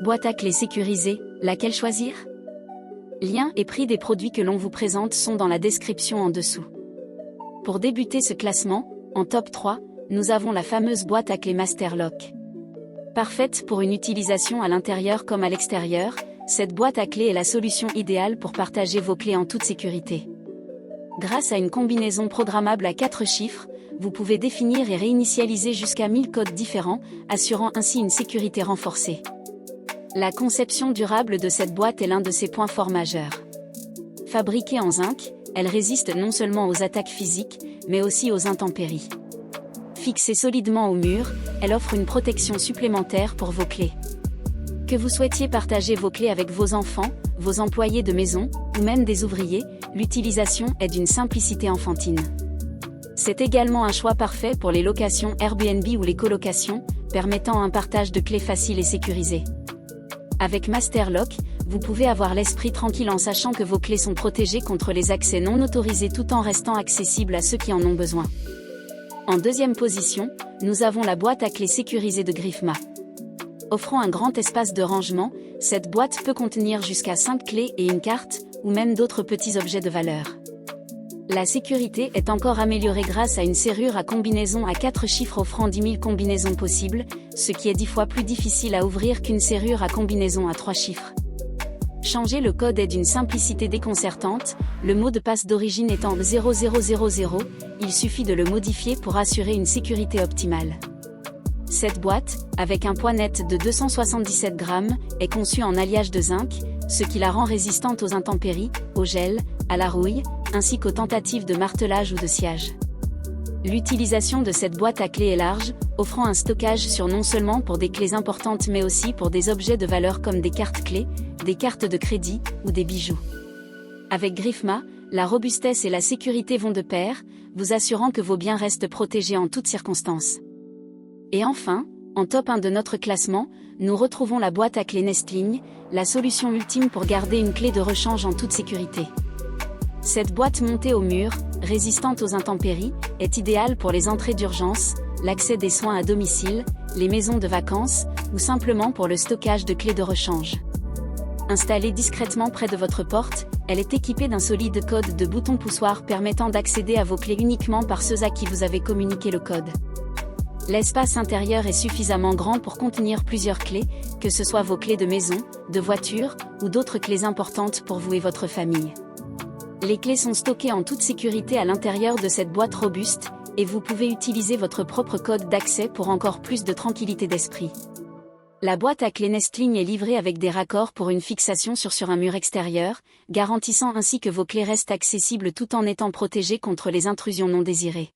Boîte à clés sécurisée, laquelle choisir? Lien et prix des produits que l'on vous présente sont dans la description en dessous. Pour débuter ce classement, en top 3, nous avons la fameuse boîte à clés Master Lock. Parfaite pour une utilisation à l'intérieur comme à l'extérieur, cette boîte à clés est la solution idéale pour partager vos clés en toute sécurité. Grâce à une combinaison programmable à 4 chiffres, vous pouvez définir et réinitialiser jusqu'à 1000 codes différents, assurant ainsi une sécurité renforcée. La conception durable de cette boîte est l'un de ses points forts majeurs. Fabriquée en zinc, elle résiste non seulement aux attaques physiques, mais aussi aux intempéries. Fixée solidement au mur, elle offre une protection supplémentaire pour vos clés. Que vous souhaitiez partager vos clés avec vos enfants, vos employés de maison, ou même des ouvriers, l'utilisation est d'une simplicité enfantine. C'est également un choix parfait pour les locations Airbnb ou les colocations, permettant un partage de clés facile et sécurisé. Avec Master Lock, vous pouvez avoir l'esprit tranquille en sachant que vos clés sont protégées contre les accès non autorisés tout en restant accessibles à ceux qui en ont besoin. En deuxième position, nous avons la boîte à clés sécurisée de Griffma. Offrant un grand espace de rangement, cette boîte peut contenir jusqu'à 5 clés et une carte, ou même d'autres petits objets de valeur. La sécurité est encore améliorée grâce à une serrure à combinaison à 4 chiffres offrant 10 000 combinaisons possibles, ce qui est 10 fois plus difficile à ouvrir qu'une serrure à combinaison à 3 chiffres. Changer le code est d'une simplicité déconcertante, le mot de passe d'origine étant 0000, il suffit de le modifier pour assurer une sécurité optimale. Cette boîte, avec un poids net de 277 grammes, est conçue en alliage de zinc, ce qui la rend résistante aux intempéries, au gel, à la rouille, ainsi qu'aux tentatives de martelage ou de sciage. L'utilisation de cette boîte à clés est large, offrant un stockage sûr non seulement pour des clés importantes mais aussi pour des objets de valeur comme des cartes clés, des cartes de crédit ou des bijoux. Avec Griffma, la robustesse et la sécurité vont de pair, vous assurant que vos biens restent protégés en toutes circonstances. Et enfin, en top 1 de notre classement, nous retrouvons la boîte à clés Nestling, la solution ultime pour garder une clé de rechange en toute sécurité. Cette boîte montée au mur, résistante aux intempéries, est idéale pour les entrées d'urgence, l'accès des soins à domicile, les maisons de vacances, ou simplement pour le stockage de clés de rechange. Installée discrètement près de votre porte, elle est équipée d'un solide code de bouton poussoir permettant d'accéder à vos clés uniquement par ceux à qui vous avez communiqué le code. L'espace intérieur est suffisamment grand pour contenir plusieurs clés, que ce soit vos clés de maison, de voiture, ou d'autres clés importantes pour vous et votre famille. Les clés sont stockées en toute sécurité à l'intérieur de cette boîte robuste, et vous pouvez utiliser votre propre code d'accès pour encore plus de tranquillité d'esprit. La boîte à clés Nestling est livrée avec des raccords pour une fixation sur un mur extérieur, garantissant ainsi que vos clés restent accessibles tout en étant protégées contre les intrusions non désirées.